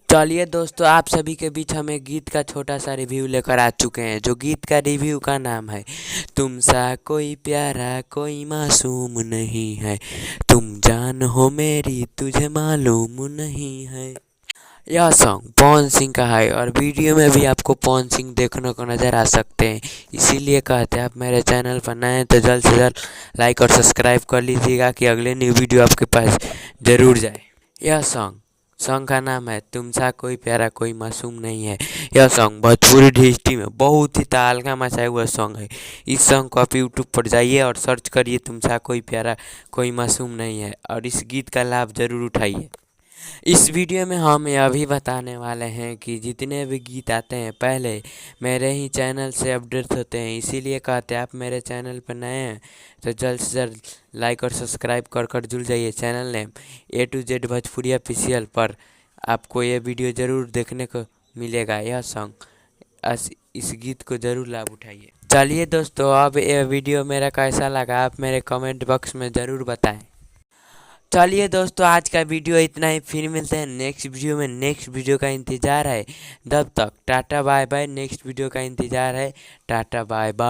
चलिए दोस्तों, आप सभी के बीच हम एक गीत का छोटा सा रिव्यू लेकर आ चुके हैं। जो गीत का रिव्यू का नाम है तुम सा कोई प्यारा कोई मासूम नहीं है, तुम जान हो मेरी तुझे मालूम नहीं है। यह सॉन्ग पवन सिंह का है और वीडियो में भी आपको पवन सिंह देखने को नज़र आ सकते हैं। इसीलिए कहते हैं आप मेरे चैनल पर नए हैं तो जल्द से जल्द लाइक और सब्सक्राइब कर लीजिएगा कि अगले न्यू वीडियो आपके पास ज़रूर जाए। यह सॉन्ग का नाम है तुम सा कोई प्यारा कोई मासूम नहीं है। यह सॉन्ग भोजपुरी डिस्ट्री में बहुत ही तहलका मचाया हुआ सॉन्ग है। इस सॉन्ग को आप यूट्यूब पर जाइए और सर्च करिए तुम सा कोई प्यारा कोई मासूम नहीं है और इस गीत का लाभ ज़रूर उठाइए। इस वीडियो में हम यह भी बताने वाले हैं कि जितने भी गीत आते हैं पहले मेरे ही चैनल से अपडेट होते हैं। इसीलिए कहते हैं आप मेरे चैनल पर नए हैं तो जल्द से जल्द लाइक और सब्सक्राइब कर जुड़ जाइए। Channel name A to Z Bhojpuri official पर आपको ये वीडियो ज़रूर देखने को मिलेगा। यह सॉन्ग इस गीत को ज़रूर लाभ उठाइए। चलिए दोस्तों, अब ये वीडियो मेरा कैसा लगा आप मेरे कमेंट बॉक्स में ज़रूर बताएं। चलिए दोस्तों, आज का वीडियो इतना ही। फिर मिलते हैं नेक्स्ट वीडियो में। नेक्स्ट वीडियो का इंतज़ार है। तब तक tata bye bye. Next video का इंतज़ार है। Tata bye bye.